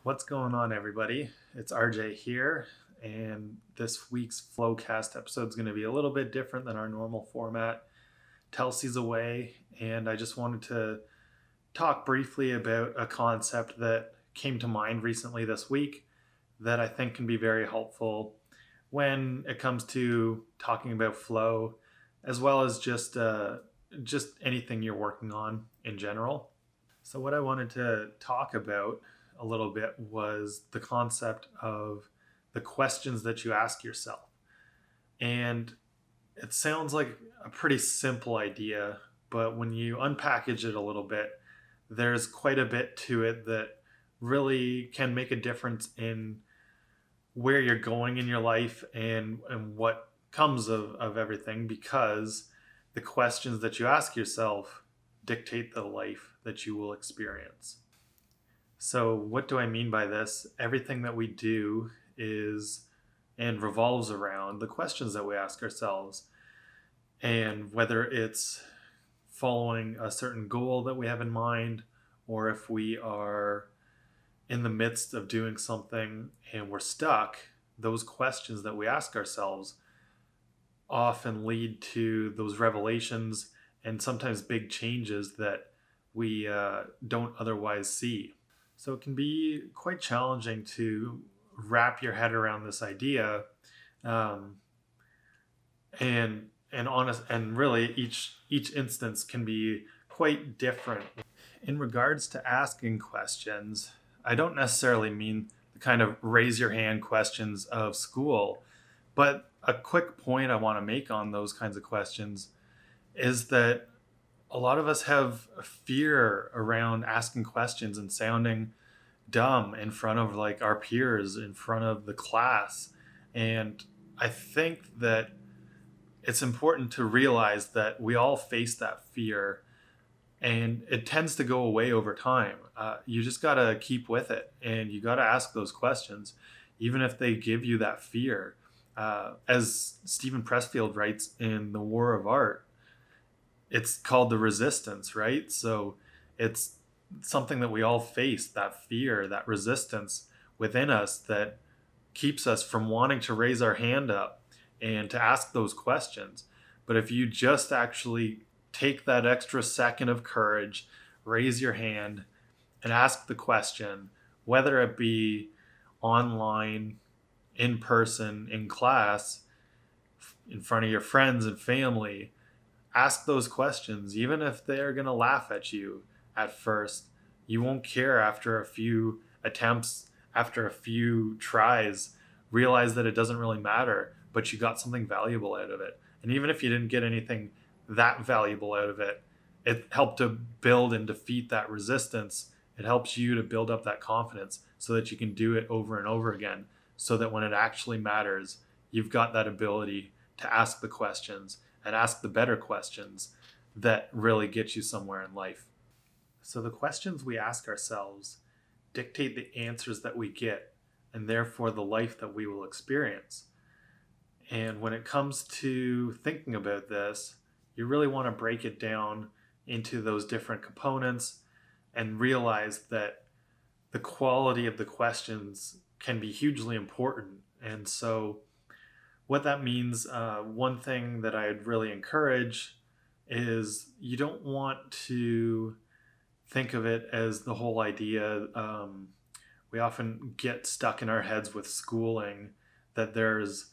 What's going on, everybody? It's RJ here, and this week's FlowCast episode is going to be a little bit different than our normal format. Telsi's away, and I just wanted to talk briefly about a concept that came to mind recently this week that I think can be very helpful when it comes to talking about flow, as well as just anything you're working on in general. So, what I wanted to talk about a little bit was the concept of the questions that you ask yourself. And it sounds like a pretty simple idea, but when you unpackage it a little bit, there's quite a bit to it that really can make a difference in where you're going in your life and what comes of everything, because the questions that you ask yourself dictate the life that you will experience. So, what do I mean by this? Everything that we do is and revolves around the questions that we ask ourselves. And whether it's following a certain goal that we have in mind, or if we are in the midst of doing something and we're stuck, those questions that we ask ourselves often lead to those revelations and sometimes big changes that we don't otherwise see. So it can be quite challenging to wrap your head around this idea, and really each instance can be quite different. In regards to asking questions, I don't necessarily mean the kind of raise your hand questions of school, but a quick point I want to make on those kinds of questions is that a lot of us have a fear around asking questions and sounding dumb in front of like our peers, in front of the class. And I think that it's important to realize that we all face that fear, and it tends to go away over time. You just got to keep with it, and you got to ask those questions, even if they give you that fear. As Stephen Pressfield writes in The War of Art, it's called the resistance, right? So it's something that we all face, that fear, that resistance within us that keeps us from wanting to raise our hand up and to ask those questions. But if you just actually take that extra second of courage, raise your hand and ask the question, whether it be online, in person, in class, in front of your friends and family, ask those questions. Even if they're going to laugh at you at first, you won't care after a few attempts, after a few tries. Realize that it doesn't really matter, but you got something valuable out of it. And even if you didn't get anything that valuable out of it, it helped to build and defeat that resistance. It helps you to build up that confidence so that you can do it over and over again, so that when it actually matters, you've got that ability to ask the questions and ask the better questions that really get you somewhere in life. So the questions we ask ourselves dictate the answers that we get, and therefore the life that we will experience. And when it comes to thinking about this, you really want to break it down into those different components and realize that the quality of the questions can be hugely important. And so what that means, one thing that I'd really encourage is you don't want to think of it as the whole idea. We often get stuck in our heads with schooling that there's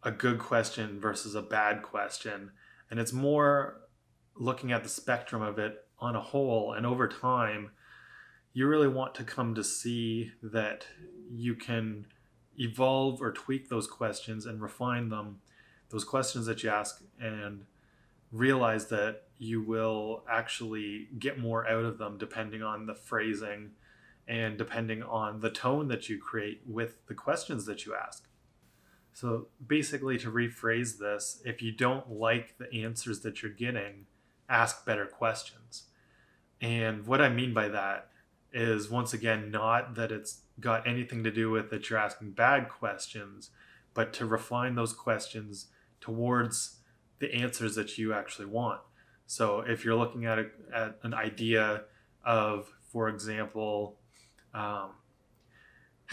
a good question versus a bad question. And it's more looking at the spectrum of it on a whole. And over time, you really want to come to see that you can evolve or tweak those questions and refine them, those questions that you ask, and realize that you will actually get more out of them depending on the phrasing and depending on the tone that you create with the questions that you ask. So basically, to rephrase this, if you don't like the answers that you're getting, ask better questions. And what I mean by that is, once again, not that it's got anything to do with that you're asking bad questions, but to refine those questions towards the answers that you actually want. So if you're looking at an idea of, for example,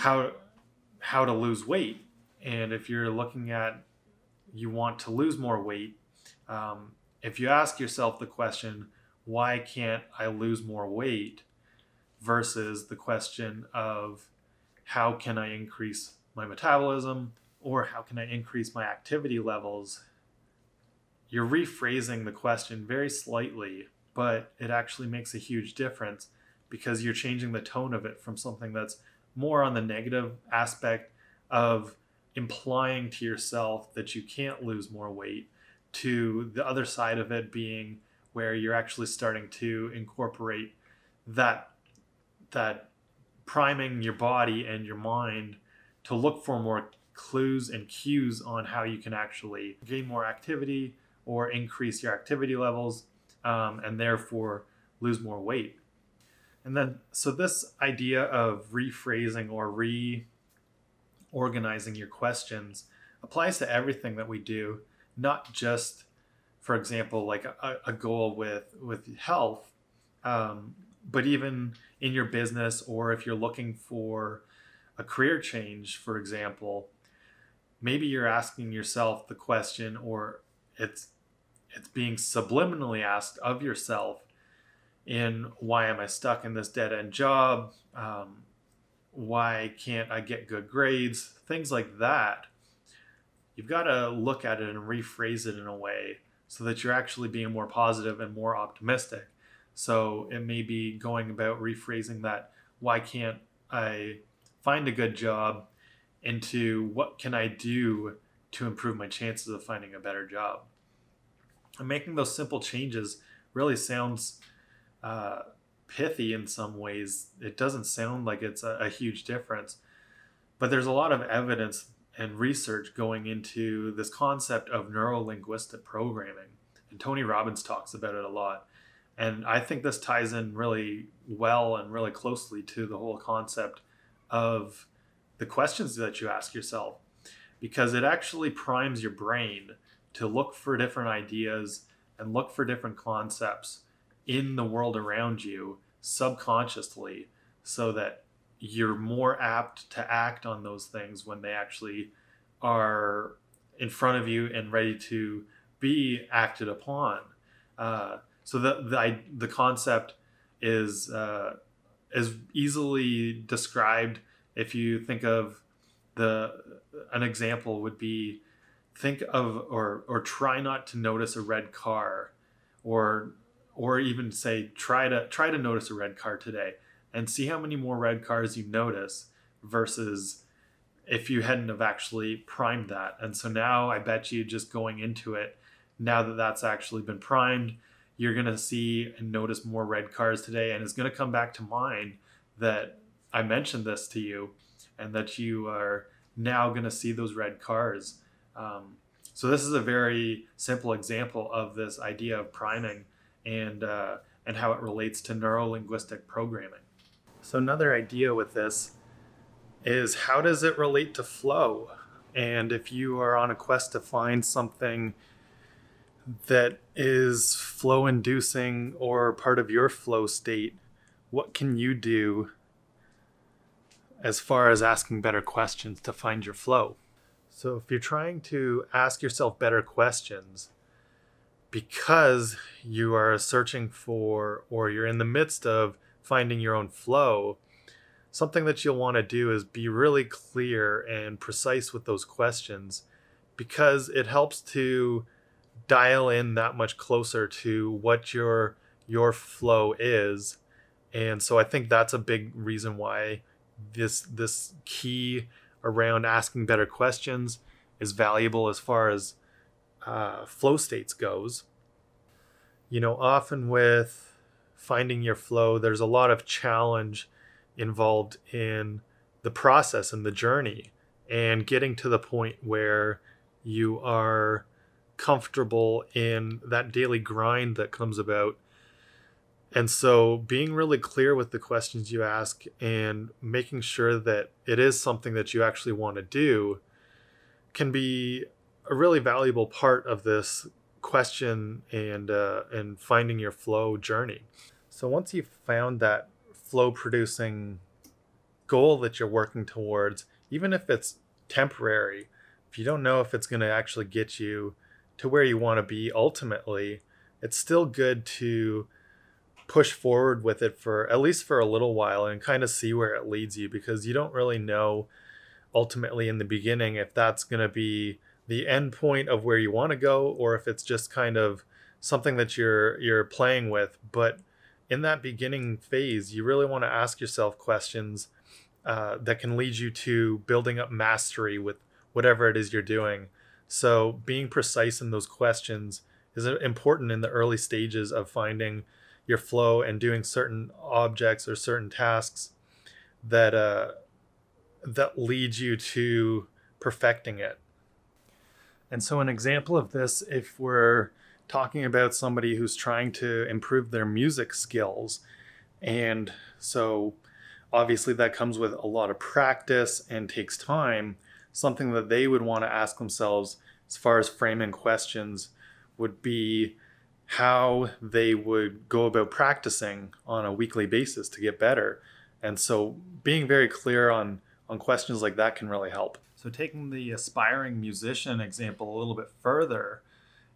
how to lose weight. And if you're looking at you want to lose more weight, if you ask yourself the question, why can't I lose more weight, versus the question of how can I increase my metabolism or how can I increase my activity levels, you're rephrasing the question very slightly, but it actually makes a huge difference because you're changing the tone of it from something that's more on the negative aspect of implying to yourself that you can't lose more weight, to the other side of it being where you're actually starting to incorporate that priming your body and your mind to look for more clues and cues on how you can actually gain more activity or increase your activity levels, and therefore lose more weight. And then, so this idea of rephrasing or reorganizing your questions applies to everything that we do, not just, for example, like a goal with health, but even in your business, or if you're looking for a career change, for example, maybe you're asking yourself the question, or it's being subliminally asked of yourself in, why am I stuck in this dead-end job? Why can't I get good grades? Things like that. You've got to look at it and rephrase it in a way so that you're actually being more positive and more optimistic. So it may be going about rephrasing that, why can't I find a good job, into what can I do to improve my chances of finding a better job. And making those simple changes really sounds pithy in some ways. It doesn't sound like it's a huge difference, but there's a lot of evidence and research going into this concept of neuro-linguistic programming. And Tony Robbins talks about it a lot. And I think this ties in really well and really closely to the whole concept of the questions that you ask yourself, because it actually primes your brain to look for different ideas and look for different concepts in the world around you subconsciously, so that you're more apt to act on those things when they actually are in front of you and ready to be acted upon. So the concept is easily described. If you think of an example would be, think of or try not to notice a red car, or even say try to notice a red car today, and see how many more red cars you notice versus if you hadn't have actually primed that. And so now I bet you, just going into it, now that that's actually been primed, you're going to see and notice more red cars today, and it's going to come back to mind that I mentioned this to you, and that you are now going to see those red cars. So this is a very simple example of this idea of priming and how it relates to neuro-linguistic programming. So another idea with this is, how does it relate to flow? And if you are on a quest to find something that is flow inducing or part of your flow state, what can you do as far as asking better questions to find your flow? So if you're trying to ask yourself better questions because you are searching for, or you're in the midst of finding your own flow, something that you'll want to do is be really clear and precise with those questions, because it helps to dial in that much closer to what your flow is. And so I think that's a big reason why this key around asking better questions is valuable as far as flow states goes. You know, often with finding your flow, there's a lot of challenge involved in the process and the journey, and getting to the point where you are comfortable in that daily grind that comes about. And so being really clear with the questions you ask and making sure that it is something that you actually want to do can be a really valuable part of this question and finding your flow journey. So once you've found that flow producing goal that you're working towards, even if it's temporary, if you don't know if it's going to actually get you to where you want to be ultimately, it's still good to push forward with it for at least for a little while and kind of see where it leads you, because you don't really know ultimately in the beginning if that's going to be the end point of where you want to go, or if it's just kind of something that you're playing with. But in that beginning phase, you really want to ask yourself questions that can lead you to building up mastery with whatever it is you're doing. So being precise in those questions is important in the early stages of finding your flow and doing certain objects or certain tasks that that lead you to perfecting it. And so an example of this, if we're talking about somebody who's trying to improve their music skills, and so obviously that comes with a lot of practice and takes time, something that they would want to ask themselves as far as framing questions would be how they would go about practicing on a weekly basis to get better. And so being very clear on questions like that can really help. So taking the aspiring musician example a little bit further,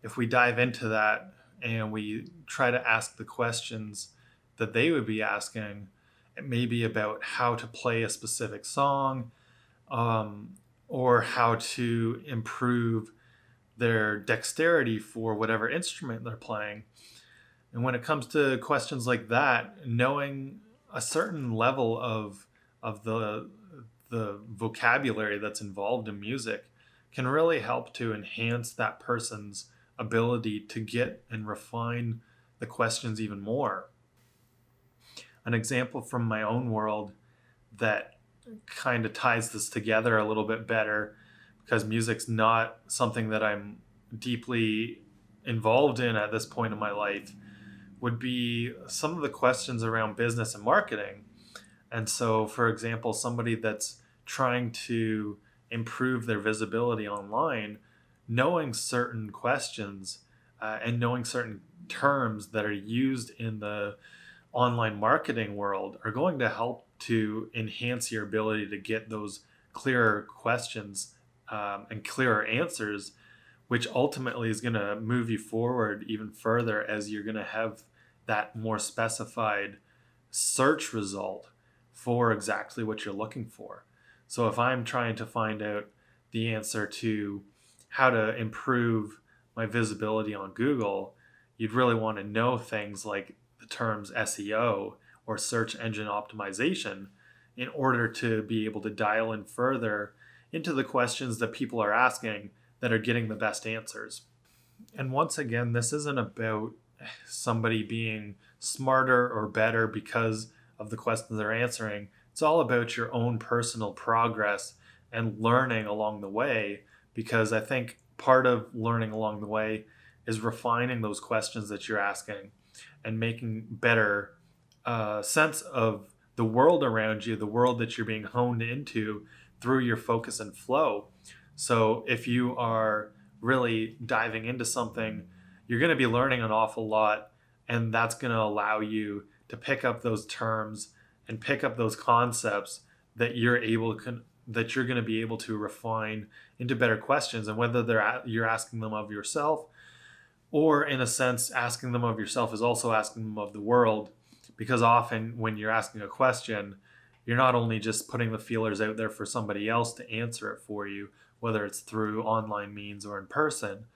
if we dive into that and we try to ask the questions that they would be asking, it may be about how to play a specific song, or how to improve their dexterity for whatever instrument they're playing. And when it comes to questions like that, knowing a certain level of the vocabulary that's involved in music can really help to enhance that person's ability to get and refine the questions even more. An example from my own world that kind of ties this together a little bit better, because music's not something that I'm deeply involved in at this point in my life, would be some of the questions around business and marketing. And so, for example, somebody that's trying to improve their visibility online, knowing certain questions and knowing certain terms that are used in the online marketing world are going to help to enhance your ability to get those clearer questions and clearer answers, which ultimately is going to move you forward even further as you're going to have that more specified search result for exactly what you're looking for. So if I'm trying to find out the answer to how to improve my visibility on Google, you'd really want to know things like the terms SEO or search engine optimization in order to be able to dial in further into the questions that people are asking that are getting the best answers. And once again, this isn't about somebody being smarter or better because of the questions they're answering. It's all about your own personal progress and learning along the way, because I think part of learning along the way is refining those questions that you're asking and making better sense of the world around you, the world that you're being honed into through your focus and flow. So if you are really diving into something, you're going to be learning an awful lot, and that's going to allow you to pick up those terms and pick up those concepts that you're going to be able to refine into better questions. And whether you're asking them of yourself, or in a sense asking them of yourself is also asking them of the world, because often when you're asking a question, you're not only just putting the feelers out there for somebody else to answer it for you, whether it's through online means or in person,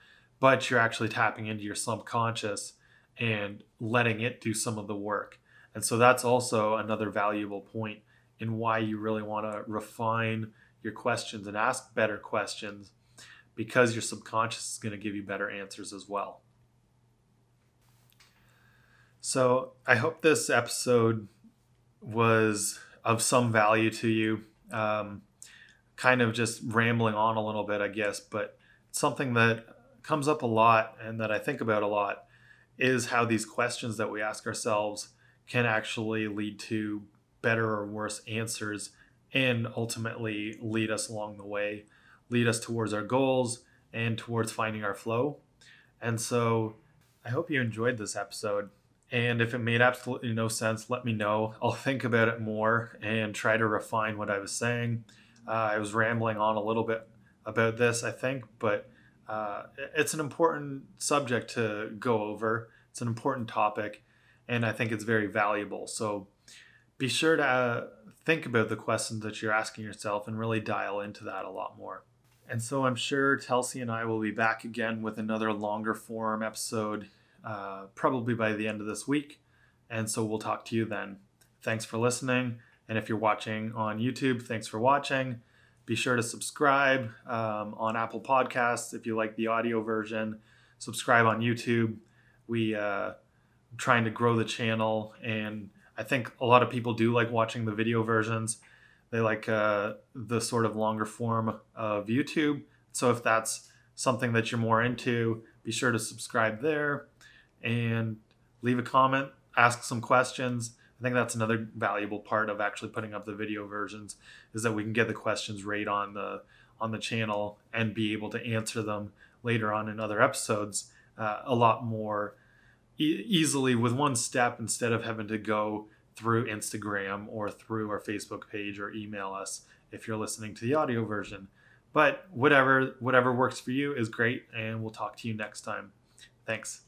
but you're actually tapping into your subconscious and letting it do some of the work. And so that's also another valuable point in why you really want to refine your questions and ask better questions, because your subconscious is going to give you better answers as well. So I hope this episode was of some value to you. Kind of just rambling on a little bit, I guess, but something that comes up a lot and that I think about a lot is how these questions that we ask ourselves can actually lead to better or worse answers, and ultimately lead us along the way, lead us towards our goals and towards finding our flow. And so I hope you enjoyed this episode. And if it made absolutely no sense, let me know. I'll think about it more and try to refine what I was saying. I was rambling on a little bit about this, I think, but it's an important subject to go over. It's an important topic, and I think it's very valuable. So be sure to think about the questions that you're asking yourself and really dial into that a lot more. And so I'm sure Telsi and I will be back again with another longer form episode, probably by the end of this week. And so we'll talk to you then. Thanks for listening. And if you're watching on YouTube, thanks for watching. Be sure to subscribe on Apple Podcasts if you like the audio version. Subscribe on YouTube. We trying to grow the channel, and I think a lot of people do like watching the video versions. They like the sort of longer form of YouTube. So if that's something that you're more into, be sure to subscribe there and leave a comment, ask some questions. I think that's another valuable part of actually putting up the video versions, is that we can get the questions right on the channel and be able to answer them later on in other episodes a lot more easily with one step, instead of having to go through Instagram or through our Facebook page or email us if you're listening to the audio version. But whatever works for you is great, and we'll talk to you next time. Thanks.